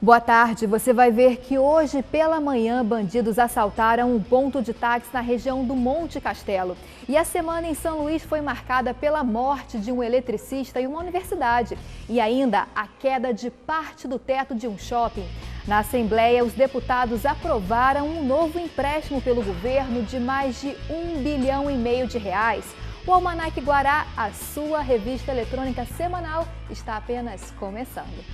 Boa tarde. Você vai ver que hoje pela manhã bandidos assaltaram um ponto de táxi na região do Monte Castelo. E a semana em São Luís foi marcada pela morte de um eletricista em uma universidade e ainda a queda de parte do teto de um shopping. Na Assembleia, os deputados aprovaram um novo empréstimo pelo governo de mais de R$1,5 bilhão de reais. O Almanac Guará, a sua revista eletrônica semanal, está apenas começando.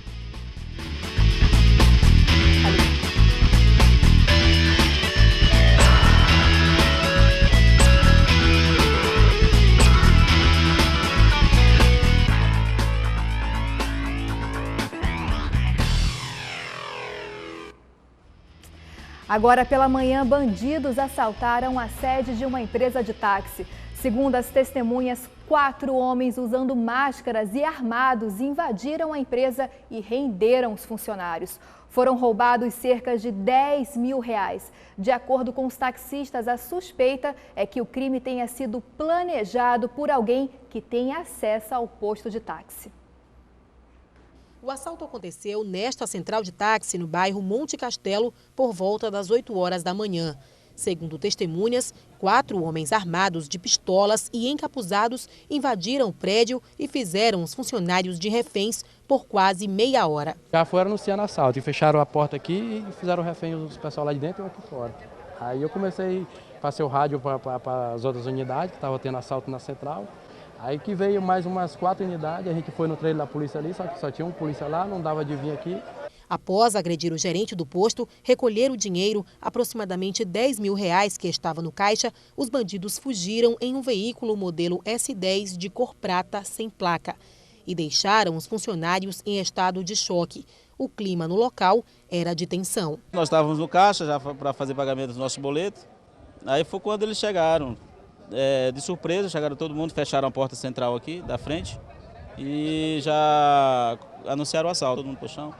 Agora pela manhã, bandidos assaltaram a sede de uma empresa de táxi. Segundo as testemunhas, 4 homens usando máscaras e armados invadiram a empresa e renderam os funcionários. Foram roubados cerca de R$10 mil. De acordo com os taxistas, a suspeita é que o crime tenha sido planejado por alguém que tem acesso ao posto de táxi. O assalto aconteceu nesta central de táxi no bairro Monte Castelo por volta das 8 horas da manhã. Segundo testemunhas, 4 homens armados de pistolas e encapuzados invadiram o prédio e fizeram os funcionários de reféns por quase meia hora. Já foram anunciando assalto e fecharam a porta aqui e fizeram refém os pessoal lá de dentro e eu aqui fora. Aí eu passei o rádio para as outras unidades que estavam tendo assalto na central. Aí que veio mais umas 4 unidades, a gente foi no trailer da polícia ali, só que só tinha um polícia lá, não dava de vir aqui. Após agredir o gerente do posto, recolher o dinheiro, aproximadamente R$10 mil que estava no caixa, os bandidos fugiram em um veículo modelo S10 de cor prata sem placa e deixaram os funcionários em estado de choque. O clima no local era de tensão. Nós estávamos no caixa já para fazer pagamento dos nossos boletos, aí foi quando eles chegaram. De surpresa, chegaram todo mundo, fecharam a porta central aqui da frente e já anunciaram o assalto, todo mundo pro chão.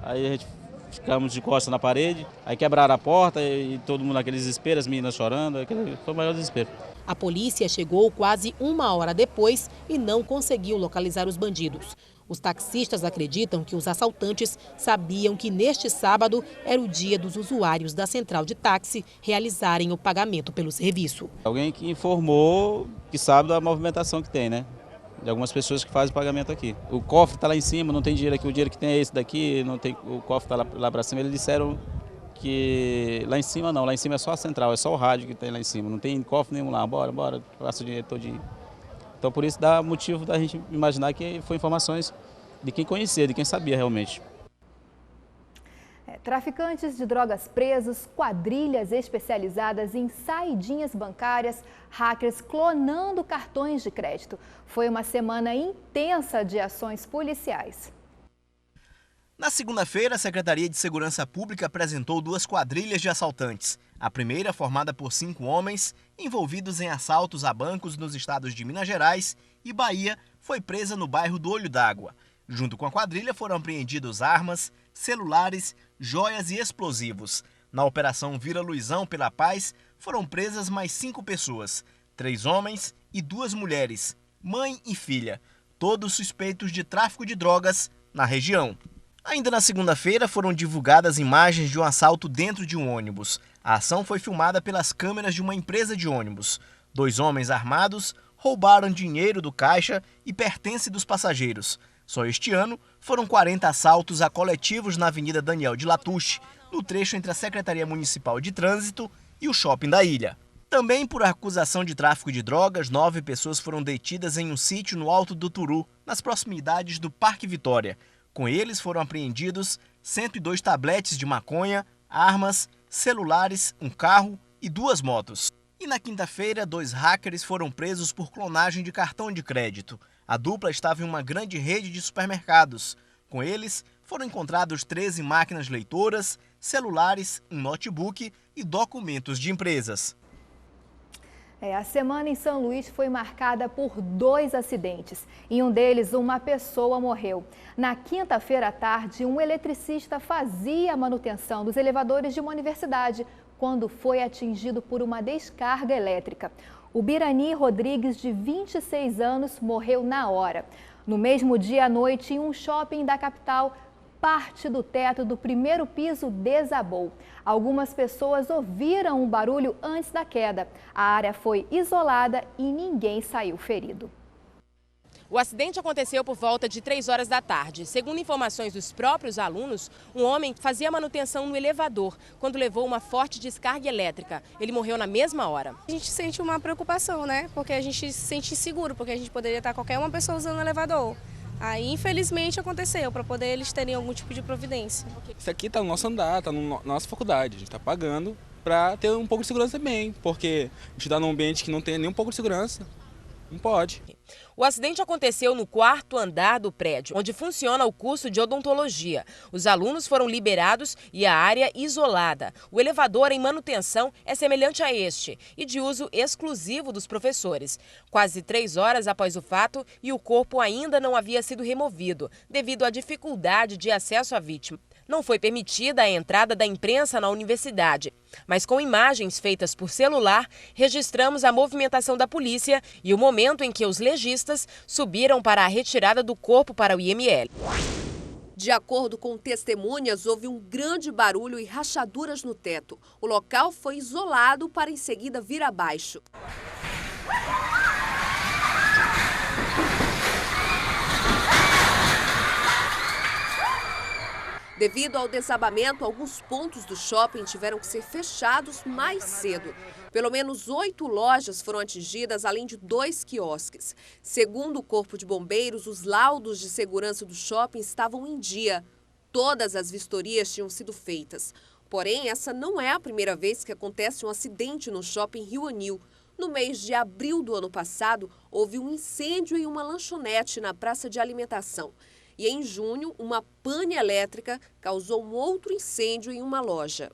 Aí a gente ficamos de costas na parede, aí quebraram a porta e todo mundo naquele desespero, as meninas chorando, foi o maior desespero. A polícia chegou quase 1 hora depois e não conseguiu localizar os bandidos. Os taxistas acreditam que os assaltantes sabiam que neste sábado era o dia dos usuários da central de táxi realizarem o pagamento pelo serviço. Alguém que informou, que sabe da movimentação que tem, né? De algumas pessoas que fazem o pagamento aqui. O cofre está lá em cima, não tem dinheiro aqui, o dinheiro que tem é esse daqui, não tem, o cofre está lá para cima. Eles disseram que lá em cima não, lá em cima é só a central, é só o rádio que tem lá em cima, não tem cofre nenhum lá, bora, passa o dinheiro todinho. Então por isso dá motivo da gente imaginar que foi informações de quem conhecia, de quem sabia realmente. Traficantes de drogas presos, quadrilhas especializadas em saidinhas bancárias, hackers clonando cartões de crédito. Foi uma semana intensa de ações policiais. Na segunda-feira, a Secretaria de Segurança Pública apresentou 2 quadrilhas de assaltantes. A primeira, formada por 5 homens, envolvidos em assaltos a bancos nos estados de Minas Gerais e Bahia, foi presa no bairro do Olho d'Água. Junto com a quadrilha foram apreendidos armas, celulares, joias e explosivos. Na Operação Vila Luizão pela Paz, foram presas mais 5 pessoas, 3 homens e 2 mulheres, mãe e filha, todos suspeitos de tráfico de drogas na região. Ainda na segunda-feira foram divulgadas imagens de um assalto dentro de um ônibus. A ação foi filmada pelas câmeras de uma empresa de ônibus. 2 homens armados roubaram dinheiro do caixa e pertence dos passageiros. Só este ano, foram 40 assaltos a coletivos na Avenida Daniel de Latouche, no trecho entre a Secretaria Municipal de Trânsito e o Shopping da Ilha. Também por acusação de tráfico de drogas, 9 pessoas foram detidas em um sítio no Alto do Turu, nas proximidades do Parque Vitória. Com eles foram apreendidos 102 tabletes de maconha, armas, celulares, um carro e 2 motos. E na quinta-feira, 2 hackers foram presos por clonagem de cartão de crédito. A dupla estava em uma grande rede de supermercados. Com eles, foram encontrados 13 máquinas leitoras, celulares, um notebook e documentos de empresas. A semana em São Luís foi marcada por 2 acidentes. Em um deles, uma pessoa morreu. Na quinta-feira à tarde, um eletricista fazia a manutenção dos elevadores de uma universidade quando foi atingido por uma descarga elétrica. O Birani Rodrigues, de 26 anos, morreu na hora. No mesmo dia à noite, em um shopping da capital, parte do teto do primeiro piso desabou. Algumas pessoas ouviram o barulho antes da queda. A área foi isolada e ninguém saiu ferido. O acidente aconteceu por volta de 3 horas da tarde. Segundo informações dos próprios alunos, um homem fazia manutenção no elevador quando levou uma forte descarga elétrica. Ele morreu na mesma hora. A gente sente uma preocupação, né? Porque a gente se sente inseguro, porque a gente poderia estar qualquer uma pessoa usando o elevador. Aí, infelizmente, aconteceu, para poder eles terem algum tipo de providência. Isso aqui está no nosso andar, está na nossa faculdade. A gente está pagando para ter um pouco de segurança também, porque a gente está num ambiente que não tem nem um pouco de segurança. Não pode. O acidente aconteceu no 4º andar do prédio, onde funciona o curso de odontologia. Os alunos foram liberados e a área isolada. O elevador em manutenção é semelhante a este e de uso exclusivo dos professores. Quase 3 horas após o fato e o corpo ainda não havia sido removido, devido à dificuldade de acesso à vítima. Não foi permitida a entrada da imprensa na universidade, mas com imagens feitas por celular, registramos a movimentação da polícia e o momento em que os legistas subiram para a retirada do corpo para o IML. De acordo com testemunhas, houve um grande barulho e rachaduras no teto. O local foi isolado para em seguida vir abaixo. Devido ao desabamento, alguns pontos do shopping tiveram que ser fechados mais cedo. Pelo menos 8 lojas foram atingidas, além de 2 quiosques. Segundo o Corpo de Bombeiros, os laudos de segurança do shopping estavam em dia. Todas as vistorias tinham sido feitas. Porém, essa não é a primeira vez que acontece um acidente no shopping Rio Anil. No mês de abril do ano passado, houve um incêndio em uma lanchonete na praça de alimentação. E em junho, uma pane elétrica causou um outro incêndio em uma loja.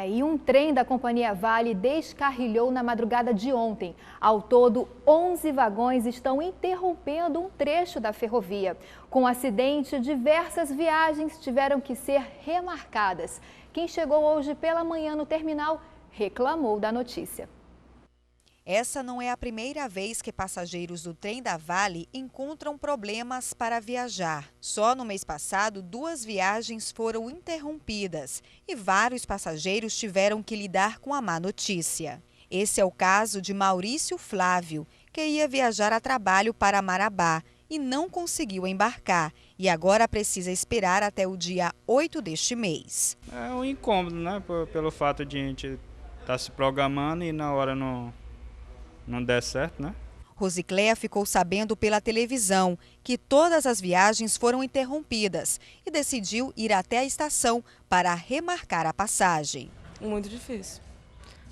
E um trem da companhia Vale descarrilhou na madrugada de ontem. Ao todo, 11 vagões estão interrompendo um trecho da ferrovia. Com o acidente, diversas viagens tiveram que ser remarcadas. Quem chegou hoje pela manhã no terminal reclamou da notícia. Essa não é a primeira vez que passageiros do trem da Vale encontram problemas para viajar. Só no mês passado, 2 viagens foram interrompidas e vários passageiros tiveram que lidar com a má notícia. Esse é o caso de Maurício Flávio, que ia viajar a trabalho para Marabá e não conseguiu embarcar e agora precisa esperar até o dia 8 deste mês. É um incômodo, né? Pelo fato de a gente estar se programando e na hora não der certo, né? Rosicléa ficou sabendo pela televisão que todas as viagens foram interrompidas e decidiu ir até a estação para remarcar a passagem. Muito difícil.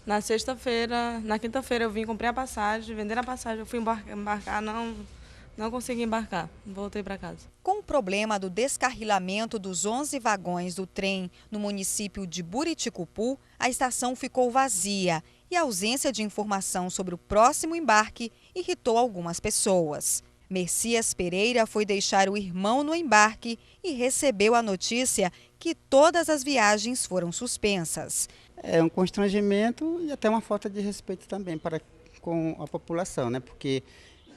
Na quinta-feira eu vim comprar a passagem, vender a passagem, eu fui embarcar, não consegui embarcar, voltei para casa. Com o problema do descarrilamento dos 11 vagões do trem no município de Buriticupu, a estação ficou vazia e a ausência de informação sobre o próximo embarque irritou algumas pessoas. Messias Pereira foi deixar o irmão no embarque e recebeu a notícia que todas as viagens foram suspensas. É um constrangimento e até uma falta de respeito também com a população, né? Porque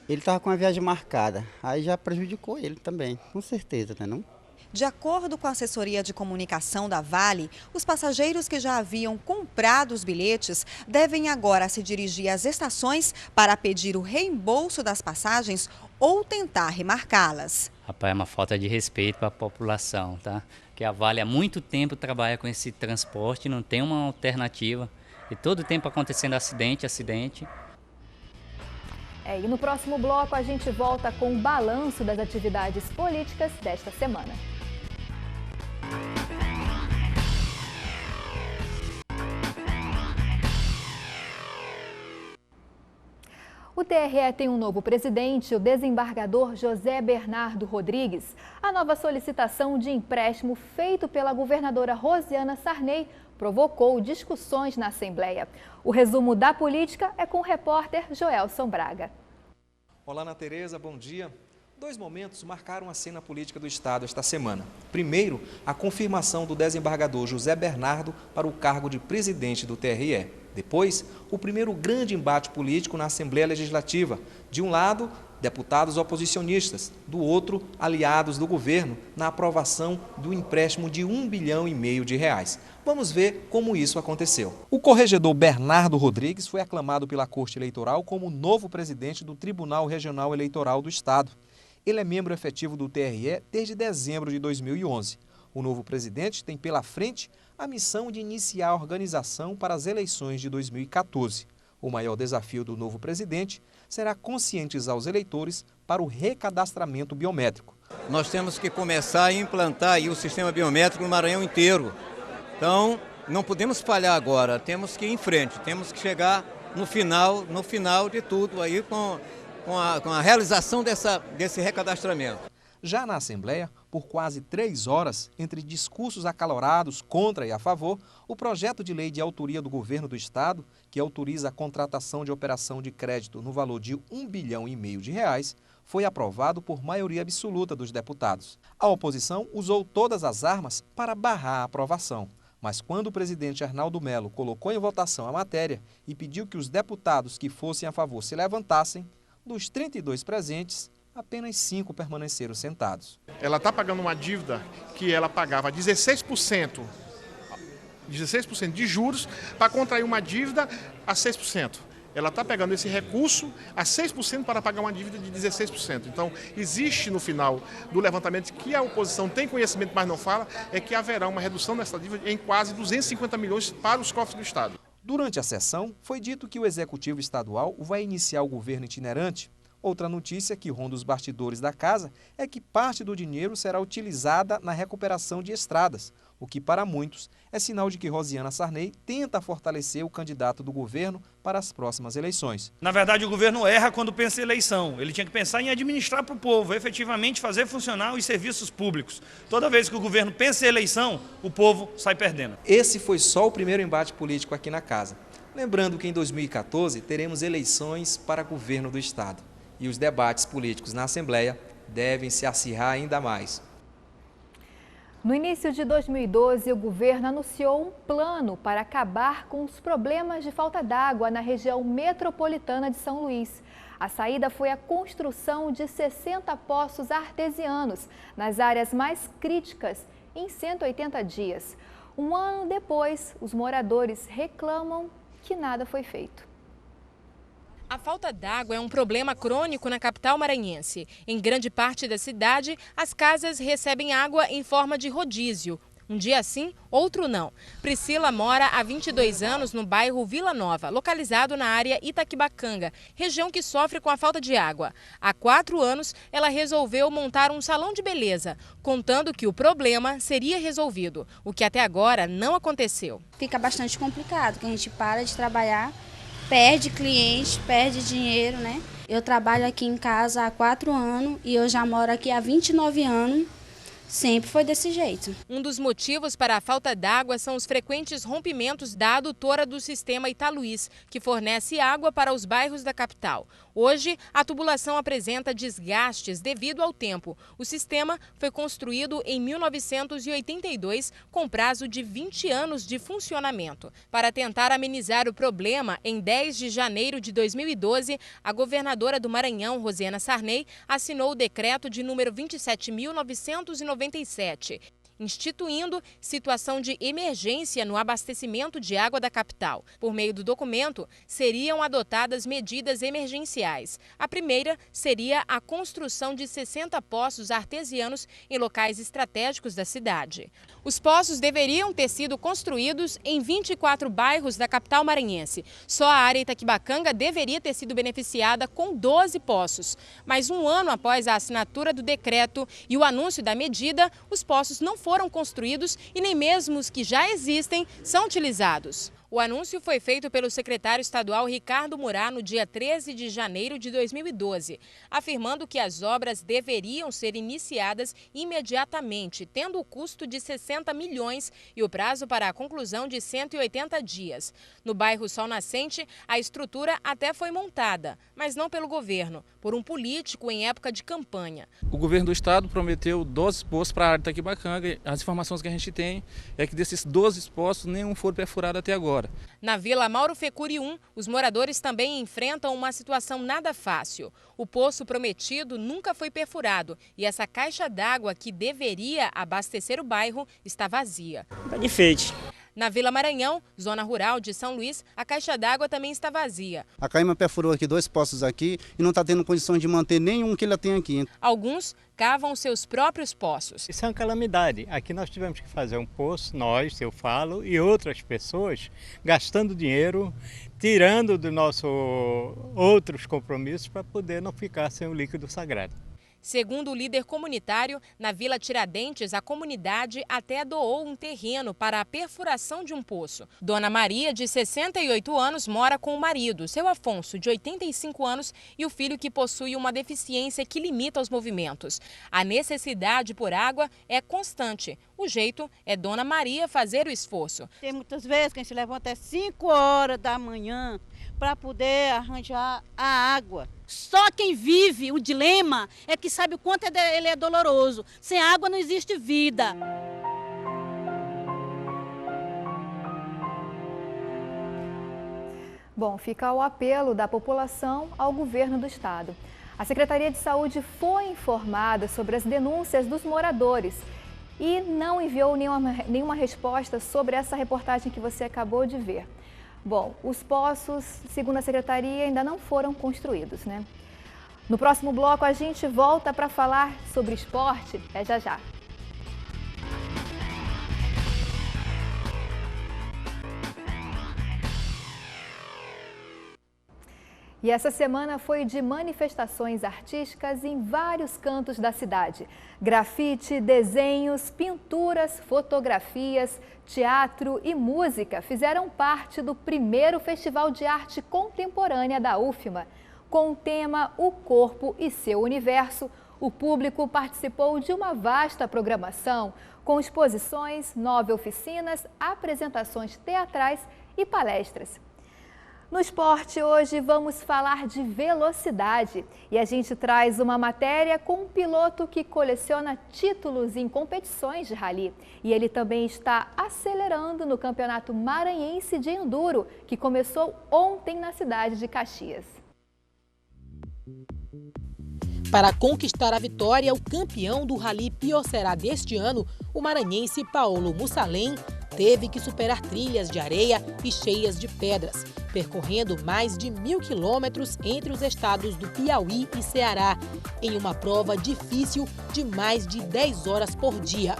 ele estava com a viagem marcada, aí já prejudicou ele também, com certeza, né? Não? De acordo com a assessoria de comunicação da Vale, os passageiros que já haviam comprado os bilhetes devem agora se dirigir às estações para pedir o reembolso das passagens ou tentar remarcá-las. Rapaz, é uma falta de respeito para a população, tá? Que a Vale há muito tempo trabalha com esse transporte, não tem uma alternativa. E todo tempo acontecendo acidente. E no próximo bloco a gente volta com o balanço das atividades políticas desta semana. O TRE tem um novo presidente, o desembargador José Bernardo Rodrigues. A nova solicitação de empréstimo feito pela governadora Rosiana Sarney provocou discussões na Assembleia. O resumo da política é com o repórter Joelson Braga. Olá, Ana Tereza, bom dia. Dois momentos marcaram a cena política do Estado esta semana. Primeiro, a confirmação do desembargador José Bernardo para o cargo de presidente do TRE. Depois, o primeiro grande embate político na Assembleia Legislativa. De um lado, deputados oposicionistas, do outro, aliados do governo, na aprovação do empréstimo de R$1,5 bilhão. Vamos ver como isso aconteceu. O corregedor Bernardo Rodrigues foi aclamado pela Corte Eleitoral como novo presidente do Tribunal Regional Eleitoral do Estado. Ele é membro efetivo do TRE desde dezembro de 2011. O novo presidente tem pela frente a missão de iniciar a organização para as eleições de 2014. O maior desafio do novo presidente será conscientizar os eleitores para o recadastramento biométrico. Nós temos que começar a implantar aí o sistema biométrico no Maranhão inteiro. Então, não podemos falhar agora, temos que ir em frente, temos que chegar no final de tudo aí com a realização desse recadastramento. Já na Assembleia, por quase 3 horas, entre discursos acalorados contra e a favor, o projeto de lei de autoria do governo do Estado, que autoriza a contratação de operação de crédito no valor de R$1,5 bilhão, foi aprovado por maioria absoluta dos deputados. A oposição usou todas as armas para barrar a aprovação. Mas quando o presidente Arnaldo Melo colocou em votação a matéria e pediu que os deputados que fossem a favor se levantassem, dos 32 presentes, apenas 5 permaneceram sentados. Ela está pagando uma dívida que ela pagava 16% de juros para contrair uma dívida a 6%. Ela está pegando esse recurso a 6% para pagar uma dívida de 16%. Então, existe no final do levantamento que a oposição tem conhecimento, mas não fala, é que haverá uma redução dessa dívida em quase 250 milhões para os cofres do Estado. Durante a sessão, foi dito que o Executivo Estadual vai iniciar o governo itinerante. Outra notícia que ronda os bastidores da casa é que parte do dinheiro será utilizada na recuperação de estradas, o que para muitos é sinal de que Rosiana Sarney tenta fortalecer o candidato do governo para as próximas eleições. Na verdade, o governo erra quando pensa em eleição. Ele tinha que pensar em administrar para o povo, efetivamente fazer funcionar os serviços públicos. Toda vez que o governo pensa em eleição, o povo sai perdendo. Esse foi só o primeiro embate político aqui na casa. Lembrando que em 2014 teremos eleições para governo do Estado. E os debates políticos na Assembleia devem se acirrar ainda mais. No início de 2012, o governo anunciou um plano para acabar com os problemas de falta d'água na região metropolitana de São Luís. A saída foi a construção de 60 poços artesianos nas áreas mais críticas em 180 dias. Um ano depois, os moradores reclamam que nada foi feito. A falta d'água é um problema crônico na capital maranhense. Em grande parte da cidade, as casas recebem água em forma de rodízio. Um dia sim, outro não. Priscila mora há 22 anos no bairro Vila Nova, localizado na área Itaquibacanga, região que sofre com a falta de água. Há 4 anos, ela resolveu montar um salão de beleza, contando que o problema seria resolvido, o que até agora não aconteceu. Fica bastante complicado, porque a gente para de trabalhar, perde cliente, perde dinheiro, né? Eu trabalho aqui em casa há 4 anos e eu já moro aqui há 29 anos. Sempre foi desse jeito. Um dos motivos para a falta d'água são os frequentes rompimentos da adutora do sistema Italuís, que fornece água para os bairros da capital. Hoje, a tubulação apresenta desgastes devido ao tempo. O sistema foi construído em 1982, com prazo de 20 anos de funcionamento. Para tentar amenizar o problema, em 10 de janeiro de 2012, a governadora do Maranhão, Rosiana Sarney, assinou o decreto de número 27.997, instituindo situação de emergência no abastecimento de água da capital. Por meio do documento, seriam adotadas medidas emergenciais. A primeira seria a construção de 60 poços artesianos em locais estratégicos da cidade. Os poços deveriam ter sido construídos em 24 bairros da capital maranhense. Só a área Itaquibacanga deveria ter sido beneficiada com 12 poços. Mas um ano após a assinatura do decreto e o anúncio da medida, os poços não foram construídos e nem mesmo os que já existem são utilizados. O anúncio foi feito pelo secretário estadual Ricardo Murá no dia 13 de janeiro de 2012, afirmando que as obras deveriam ser iniciadas imediatamente, tendo o custo de 60 milhões e o prazo para a conclusão de 180 dias. No bairro Sol Nascente, a estrutura até foi montada, mas não pelo governo, por um político em época de campanha. O governo do estado prometeu 12 postos para a área de Itaquibacanga. As informações que a gente tem é que desses 12 postos, nenhum foi perfurado até agora. Na Vila Mauro Fecuri 1, os moradores também enfrentam uma situação nada fácil. O poço prometido nunca foi perfurado e essa caixa d'água que deveria abastecer o bairro está vazia. Está difícil. Na Vila Maranhão, zona rural de São Luís, a caixa d'água também está vazia. A Caima perfurou aqui 2 poços aqui e não está tendo condição de manter nenhum que ela tem aqui. Alguns cavam seus próprios poços. Isso é uma calamidade. Aqui nós tivemos que fazer um poço, nós, eu falo, e outras pessoas, gastando dinheiro, tirando do nosso outros compromissos para poder não ficar sem o líquido sagrado. Segundo o líder comunitário, na Vila Tiradentes, a comunidade até doou um terreno para a perfuração de um poço. Dona Maria, de 68 anos, mora com o marido, seu Afonso, de 85 anos, e o filho que possui uma deficiência que limita os movimentos. A necessidade por água é constante. O jeito é Dona Maria fazer o esforço. Tem muitas vezes que a gente levanta às 5 horas da manhã para poder arranjar a água. Só quem vive o dilema é que sabe o quanto ele é doloroso. Sem água não existe vida. Bom, fica o apelo da população ao governo do estado. A Secretaria de Saúde foi informada sobre as denúncias dos moradores e não enviou nenhuma resposta sobre essa reportagem que você acabou de ver. Bom, os poços, segundo a Secretaria, ainda não foram construídos, né? No próximo bloco a gente volta para falar sobre esporte, já já. E essa semana foi de manifestações artísticas em vários cantos da cidade. Grafite, desenhos, pinturas, fotografias, teatro e música fizeram parte do primeiro Festival de Arte Contemporânea da UFMA. Com o tema O Corpo e Seu Universo, o público participou de uma vasta programação, com exposições, 9 oficinas, apresentações teatrais e palestras. No esporte, hoje vamos falar de velocidade e a gente traz uma matéria com um piloto que coleciona títulos em competições de rally. E ele também está acelerando no Campeonato Maranhense de Enduro, que começou ontem na cidade de Caxias. Para conquistar a vitória, o campeão do Rally Piocerá deste ano, o maranhense Paulo Mussalem, teve que superar trilhas de areia e cheias de pedras, percorrendo mais de 1.000 quilômetros entre os estados do Piauí e Ceará, em uma prova difícil de mais de 10 horas por dia,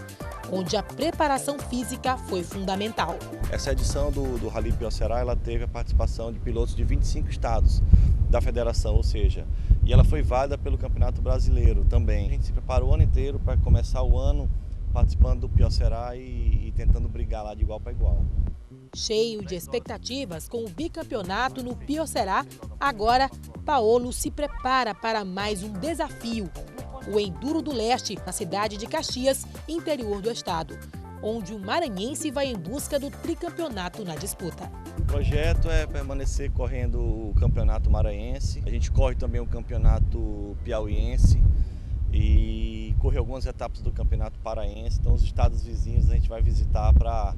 onde a preparação física foi fundamental. Essa edição do Rally Piocerá, ela teve a participação de pilotos de 25 estados da federação, ou seja, e ela foi válida pelo Campeonato Brasileiro também. A gente se preparou o ano inteiro para começar o ano participando do Piocerá e tentando brigar lá de igual para igual. Cheio de expectativas com o bicampeonato no Piocerá, agora Paulo se prepara para mais um desafio, o Enduro do Leste, na cidade de Caxias, interior do estado, onde o maranhense vai em busca do tricampeonato na disputa. O projeto é permanecer correndo o campeonato maranhense, a gente corre também o campeonato piauiense e correr algumas etapas do campeonato paraense. Então os estados vizinhos a gente vai visitar para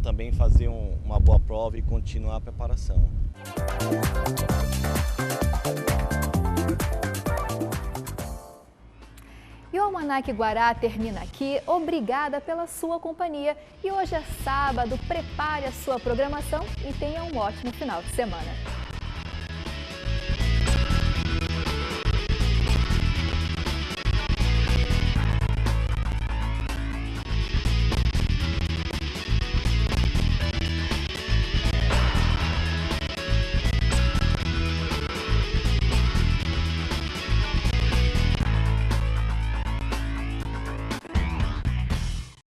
também fazer uma boa prova e continuar a preparação. E o Almanac Guará termina aqui. Obrigada pela sua companhia. E hoje é sábado, prepare a sua programação e tenha um ótimo final de semana.